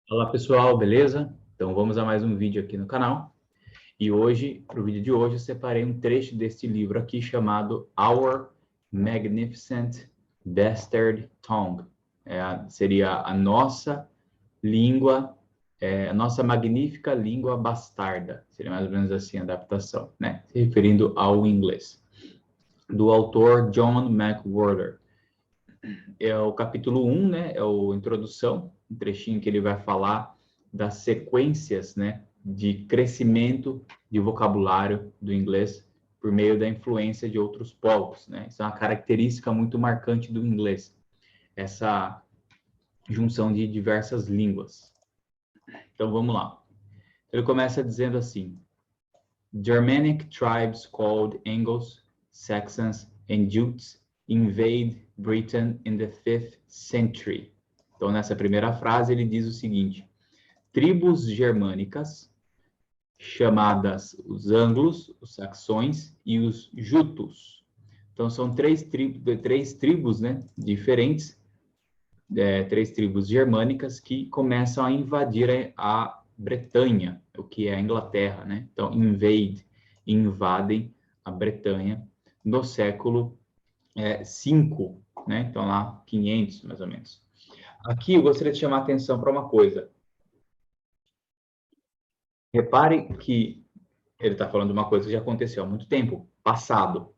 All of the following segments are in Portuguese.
Olá pessoal, beleza? Então vamos a mais um vídeo aqui no canal. E hoje, para o vídeo de hoje, eu separei um trecho deste livro aqui chamado Our Magnificent Bastard Tongue. Seria a nossa língua, a nossa magnífica língua bastarda. Seria mais ou menos assim a adaptação, né? Se referindo ao inglês. Do autor John McWhorter. É o capítulo 1, né? É a introdução, um trechinho que ele vai falar das sequências, né, de crescimento de vocabulário do inglês por meio da influência de outros povos, né? Isso é uma característica muito marcante do inglês, essa junção de diversas línguas. Então vamos lá. Ele começa dizendo assim: Germanic tribes called Angles, Saxons and Jutes invade Britain in the 5th century. Então, nessa primeira frase, ele diz o seguinte: tribos germânicas, chamadas os anglos, os saxões e os jutos. Então, são três tribos, né, diferentes, três tribos germânicas que começam a invadir a Bretanha, o que é a Inglaterra, né? Então, invadem a Bretanha no século 5, né? Então, lá 500, mais ou menos. Aqui eu gostaria de chamar a atenção para uma coisa. Repare que ele está falando de uma coisa que já aconteceu há muito tempo, passado.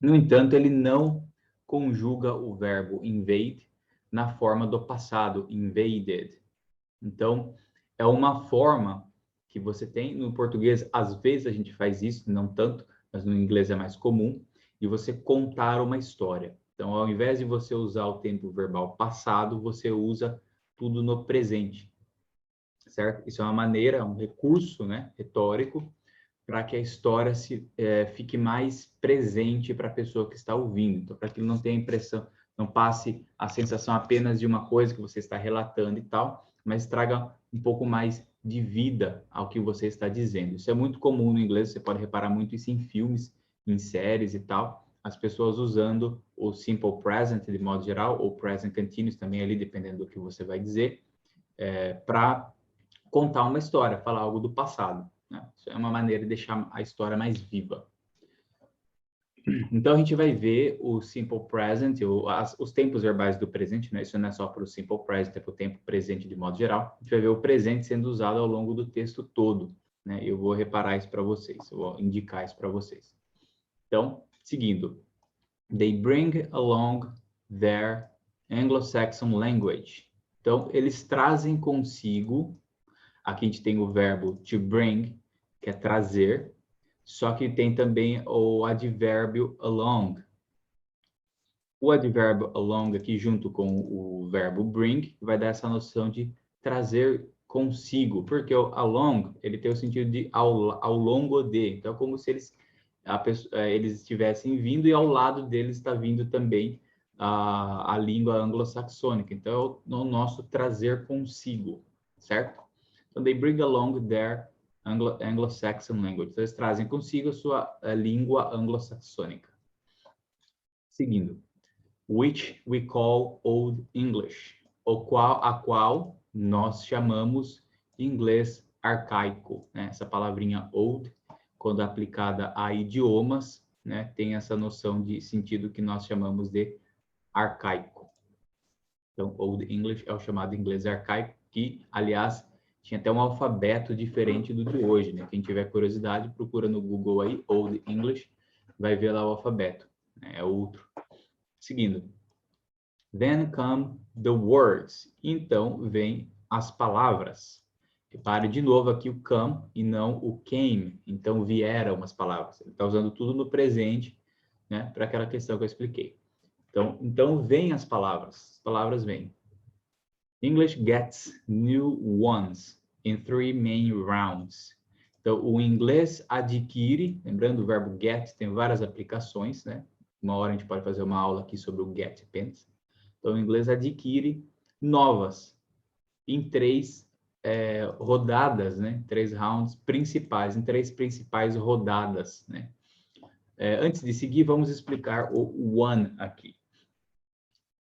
No entanto, ele não conjuga o verbo invade na forma do passado, invaded. Então, é uma forma que você tem no português, às vezes a gente faz isso, não tanto, mas no inglês é mais comum, de você contar uma história. Então, ao invés de você usar o tempo verbal passado, você usa tudo no presente, certo? Isso é uma maneira, um recurso, né, retórico, para que a história fique mais presente para a pessoa que está ouvindo. Então, para que ele não tenha a impressão, não passe a sensação apenas de uma coisa que você está relatando e tal, mas traga um pouco mais de vida ao que você está dizendo. Isso é muito comum no inglês, você pode reparar muito isso em filmes, em séries e tal, as pessoas usando o simple present de modo geral, ou present continuous também ali, dependendo do que você vai dizer, para contar uma história, falar algo do passado. Né? Isso é uma maneira de deixar a história mais viva. Então, a gente vai ver o simple present, os tempos verbais do presente, né? Isso não é só para o simple present, é para o tempo presente de modo geral. A gente vai ver o presente sendo usado ao longo do texto todo. Né? Eu vou reparar isso para vocês, eu vou indicar isso para vocês. Então, seguindo. They bring along their Anglo-Saxon language. Então, eles trazem consigo. Aqui a gente tem o verbo to bring, que é trazer, só que tem também o advérbio along. O advérbio along aqui, junto com o verbo bring, vai dar essa noção de trazer consigo, porque o along, ele tem o sentido de ao longo de, então é como se eles estivessem vindo e ao lado deles está vindo também a língua anglo-saxônica, então é o nosso trazer consigo, certo? Então, they bring along their Anglo-Saxon language. Então, eles trazem consigo a sua língua anglo-saxônica. Seguindo. Which we call Old English, a qual nós chamamos inglês arcaico. Né? Essa palavrinha old, quando aplicada a idiomas, né, tem essa noção de sentido que nós chamamos de arcaico. Então, Old English é o chamado inglês arcaico, que, aliás, tinha até um alfabeto diferente do de hoje, né? Quem tiver curiosidade, procura no Google aí, Old English, vai ver lá o alfabeto, né? É outro. Seguindo. Then come the words. Então, vem as palavras. Repare de novo aqui o come e não o came. Então, vieram as palavras. Ele está usando tudo no presente, né? Para aquela questão que eu expliquei. Então vem as palavras vêm. English gets new ones in 3 main rounds. Então, o inglês adquire, lembrando o verbo get tem várias aplicações, né? Uma hora a gente pode fazer uma aula aqui sobre o get apenas. Então, o inglês adquire novas em 3 rodadas, né? 3 rounds principais, em 3 principais rodadas, né? Antes de seguir, vamos explicar o one aqui.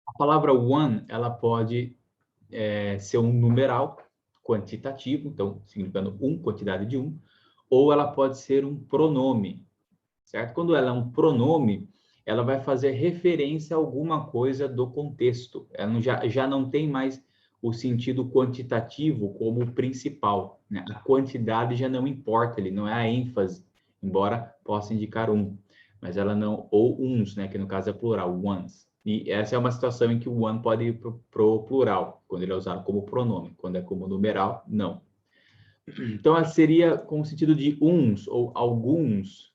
A palavra one, ela pode ser um numeral quantitativo, então significando quantidade de ou ela pode ser um pronome, certo? Quando ela é um pronome, ela vai fazer referência a alguma coisa do contexto. Ela já não tem mais o sentido quantitativo como principal, né? A quantidade já não importa, ele não é a ênfase, embora possa indicar mas ela não, ou uns, né? Que no caso é plural, ones. E essa é uma situação em que o one pode ir pro plural, quando ele é usado como pronome. Quando é como numeral, não. Então, seria com o sentido de uns ou alguns,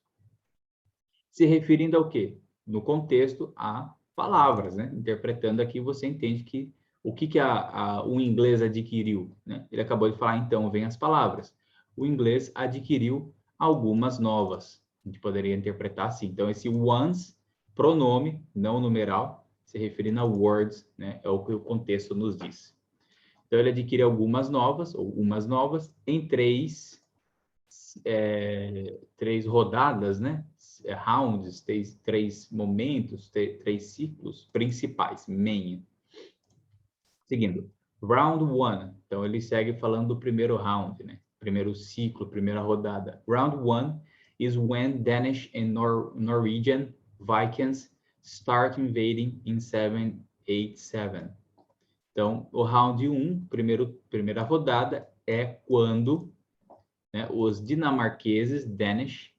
se referindo ao quê? No contexto, a palavras, né? Interpretando aqui, você entende que o que o inglês adquiriu, né? Ele acabou de falar, então, vem as palavras. O inglês adquiriu algumas novas. A gente poderia interpretar assim. Então, esse ones, pronome, não numeral, se referindo a words, né? É o que o contexto nos diz. Então, ele adquire algumas novas, ou umas novas, em três rodadas, né? Rounds, três momentos, três ciclos principais, main. Seguindo, round one. Então, ele segue falando do primeiro round, né? Primeiro ciclo, primeira rodada. Round one is when Danish and Norwegian Vikings start invading in 787. Então, o round 1, primeira rodada, é quando, né, os dinamarqueses, Danish,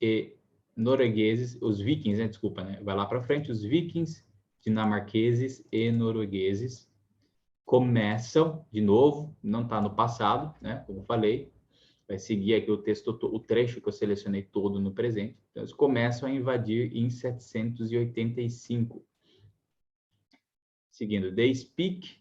e noruegueses, os vikings, né, desculpa, né, vai lá para frente, os vikings, dinamarqueses e noruegueses começam, de novo, não está no passado, né, como eu falei, vai seguir aqui o trecho que eu selecionei todo no presente, então eles começam a invadir em 785. Seguindo, they speak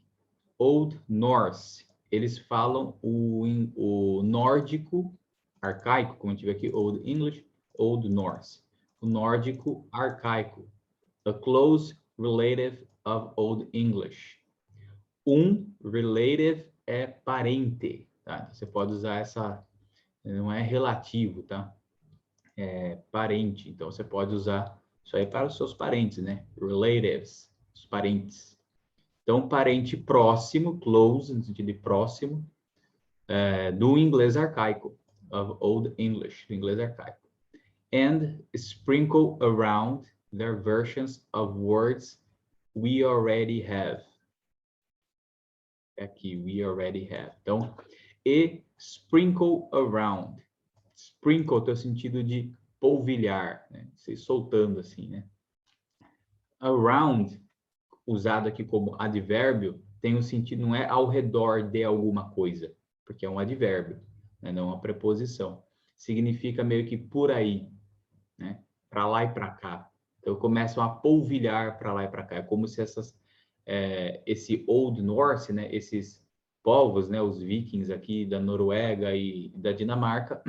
Old Norse, eles falam o nórdico arcaico, como a gente vê aqui, Old English, Old Norse. O nórdico arcaico, a close relative of Old English. Relative é parente, tá? Você pode usar essa, não é relativo, tá? É parente, então você pode usar isso aí para os seus parentes, né? Relatives, os parentes. Então, parente próximo, close, no sentido de próximo, do inglês arcaico, of Old English, do inglês arcaico. And sprinkle around their versions of words we already have. Aqui, we already have. Então, e sprinkle around. Sprinkle tem o sentido de polvilhar, né? Se soltando assim, né? Around, usado aqui como advérbio, tem o sentido, não é ao redor de alguma coisa, porque é um advérbio, né? Não uma preposição. Significa meio que por aí, né? Para lá e para cá. Então começam a polvilhar para lá e para cá. É como se esse Old Norse, né? Esses povos, né? Os vikings aqui da Noruega e da Dinamarca,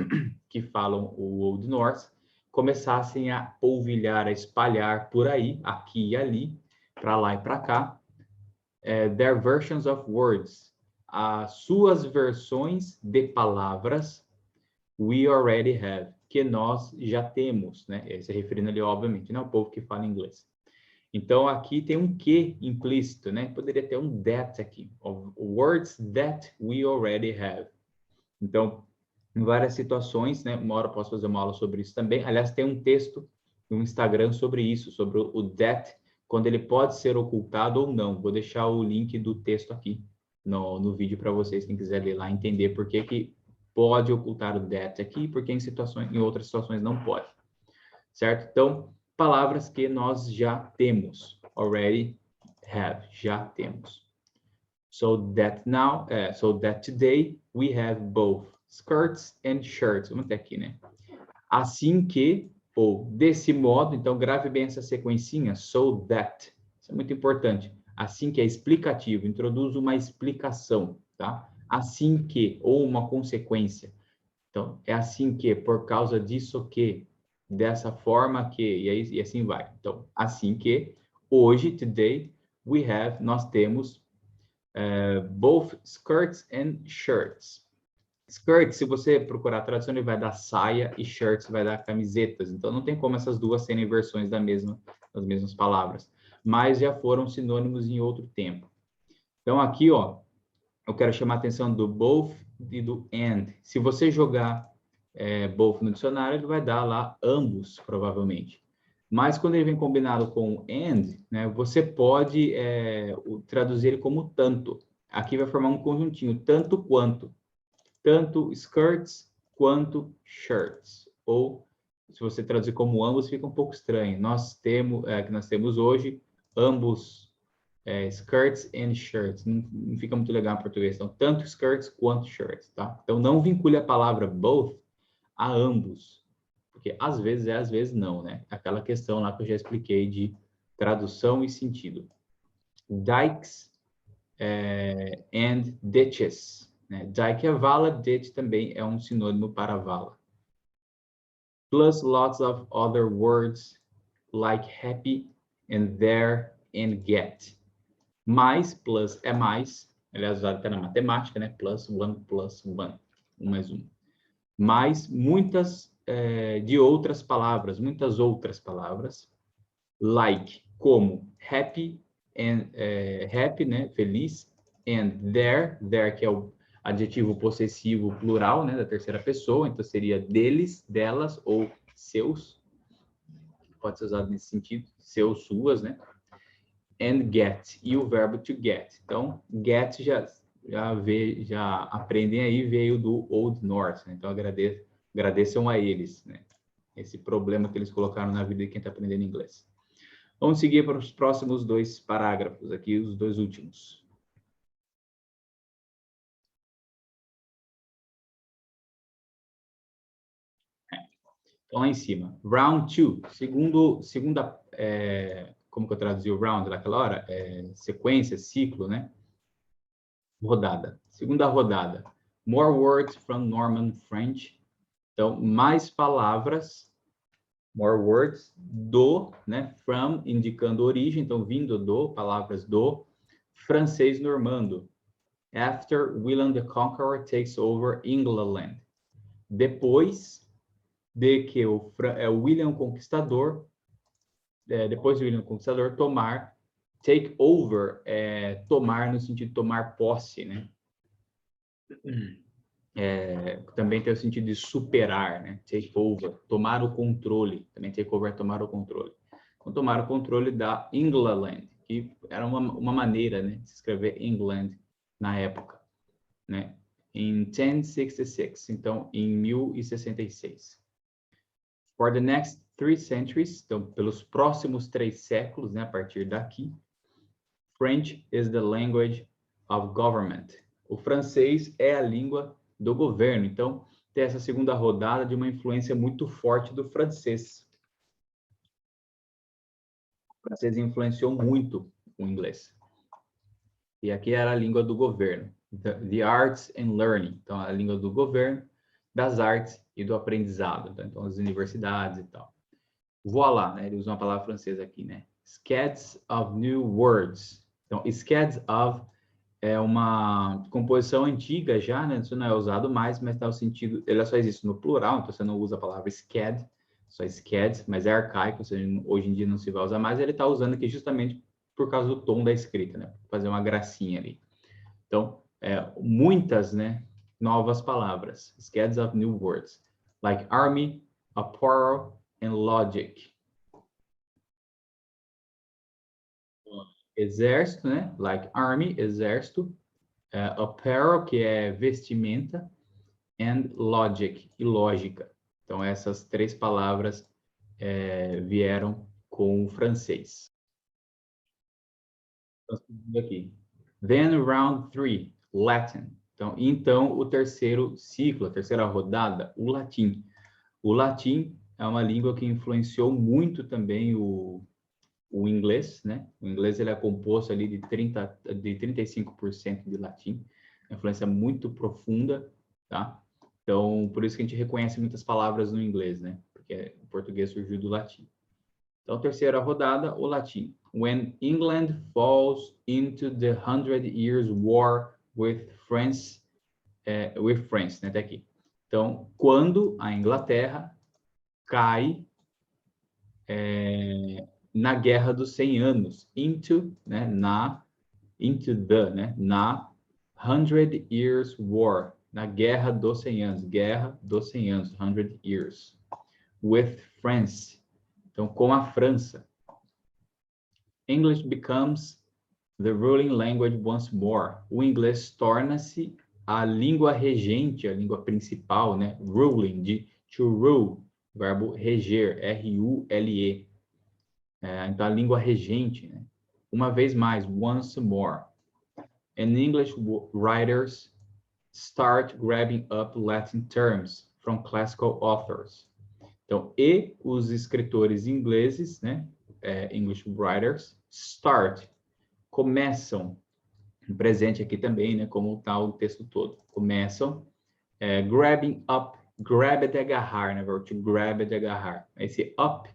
que falam o Old Norse, começassem a polvilhar, a espalhar por aí, aqui e ali, para lá e para cá, their versions of words, as suas versões de palavras, we already have, que nós já temos, né? Se referindo ali, obviamente, não é o povo que fala inglês. Então, aqui tem um que implícito, né? Poderia ter um that aqui, of words that we already have. Então, em várias situações, né? Uma hora eu posso fazer uma aula sobre isso também. Aliás, tem um texto no Instagram sobre isso, sobre o that, quando ele pode ser ocultado ou não. Vou deixar o link do texto aqui no vídeo para vocês, quem quiser ler lá, entender por que pode ocultar o that aqui, porque em outras situações não pode. Certo? Então, palavras que nós já temos. Already have, já temos. So that today we have both skirts and shirts. Vamos até aqui, né? Assim que, ou desse modo, então grave bem essa sequencinha, so that. Isso é muito importante. Assim que é explicativo, introduz uma explicação, tá? Assim que, ou uma consequência. Então, é assim que, por causa disso que, dessa forma que, e assim vai. Então, assim que, hoje, today, nós temos both skirts and shirts. Skirt, se você procurar a tradução, ele vai dar saia e shirts vai dar camisetas. Então, não tem como essas duas serem versões das mesmas palavras. Mas já foram sinônimos em outro tempo. Então, aqui, ó, eu quero chamar a atenção do both e do and. Se você jogar both no dicionário, ele vai dar lá ambos, provavelmente. Mas quando ele vem combinado com and, né, você pode traduzir ele como tanto. Aqui vai formar um conjuntinho, tanto quanto. Tanto skirts quanto shirts. Ou, se você traduzir como ambos, fica um pouco estranho. Nós temos hoje ambos skirts and shirts. Não fica muito legal em português. Então, tanto skirts quanto shirts, tá? Então, não vincule a palavra both a ambos. Porque às vezes às vezes não, né? Aquela questão lá que eu já expliquei de tradução e sentido. Dikes and ditches. Né? Dike é vala, ditch também é um sinônimo para vala. Plus lots of other words like happy and there and get. Mais, plus é mais. Aliás, usado até na matemática, né? Plus one, um mais um. Mais muitas de outras palavras, muitas outras palavras, like, como happy, happy, né, feliz, and there que é o adjetivo possessivo plural, né, da terceira pessoa, então seria deles, delas ou seus, pode ser usado nesse sentido, seus, suas, né, and get, e o verbo to get. Então, get já aprendem aí, veio do Old Norse, né? Então agradeçam a eles, né? Esse problema que eles colocaram na vida de quem está aprendendo inglês. Vamos seguir para os próximos dois parágrafos aqui, os dois últimos. Então, lá em cima, round 2, segunda, como que eu traduzi o round naquela hora? Sequência, ciclo, né? Rodada. Segunda rodada. More words from Norman French. Então, mais palavras, more words, do, né? From, indicando origem, então, vindo do, palavras do, francês normando. After William the Conqueror takes over England. Depois de que o William Conquistador, depois do William Conquistador tomar, take over, tomar no sentido de tomar posse, né? Também tem o sentido de superar, né? Take over, tomar o controle. Também take over é tomar o controle. Então, tomar o controle da England, que era uma maneira, né, de se escrever England na época, né? Em 1066, então em 1066. For the next 3 centuries, então pelos próximos 3 séculos, né, a partir daqui, French is the language of government. O francês é a língua do governo. Então, tem essa segunda rodada de uma influência muito forte do francês. O francês influenciou muito o inglês. E aqui era a língua do governo. The arts and learning. Então, a língua do governo, das artes e do aprendizado. Então, as universidades e tal. Voilà, né? Ele usa uma palavra francesa aqui, né? Scads of new words. Então, scads of é uma composição antiga já, né? Isso não é usado mais, mas tá o sentido, ele só existe no plural, então você não usa a palavra scad, só scads, mas é arcaico, hoje em dia não se vai usar mais, ele está usando aqui justamente por causa do tom da escrita, né? Fazer uma gracinha ali. Então, muitas, né, novas palavras, scads of new words, like army, apparel, and logic. Exército, né? Like army, exército. Apparel, que é vestimenta. And logic, e lógica. Então, essas 3 palavras vieram com o francês. Então, aqui. Then round 3, Latin. Então, o terceiro ciclo, a terceira rodada, o latim. O latim é uma língua que influenciou muito também o inglês, né? O inglês ele é composto ali de 35% de latim, uma influência muito profunda, tá? Então, por isso que a gente reconhece muitas palavras no inglês, né? Porque o português surgiu do latim. Então, terceira rodada, o latim. When England falls into the 100 Years' War with France, né? Até aqui. Então, quando a Inglaterra cai na Guerra dos 100 Anos, into, né, into the, né, na 100 Years War, na Guerra dos 100 Anos. Guerra dos 100 Anos, 100 Years. With France, então com a França. English becomes the ruling language once more. O inglês torna-se a língua regente, a língua principal, né? Ruling, de to rule, verbo reger, R-U-L-E. Então, a língua regente, né? Uma vez mais, once more. And English writers start grabbing up Latin terms from classical authors. Então, e os escritores ingleses, né? English writers, start, começam, presente aqui também, né? Como está o texto todo. Começam, grabbing up, grab é de agarrar, né? To grab é de agarrar. Esse up,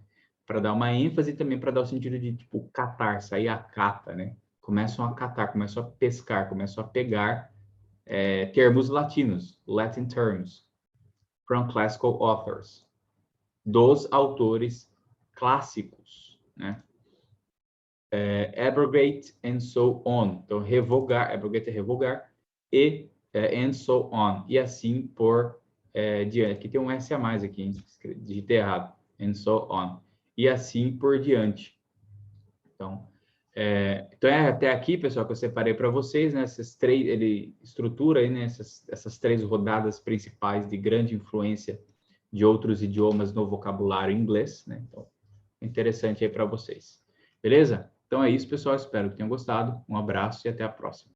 para dar uma ênfase e também para dar o sentido de, tipo, catar, sair a cata, né? Começam a catar, começam a pescar, começam a pegar termos latinos, Latin terms, from classical authors, dos autores clássicos, né? Abrogate and so on. Então, revogar, abrogate é revogar, e and so on. E assim por diante. Aqui tem um S a mais aqui, hein? Digitei errado. And so on. E assim por diante. Então, até aqui, pessoal, que eu separei para vocês, né? Ele estrutura aí, né, essas 3 rodadas principais de grande influência de outros idiomas no vocabulário inglês, né? Então, interessante aí para vocês. Beleza? Então é isso, pessoal. Espero que tenham gostado. Um abraço e até a próxima.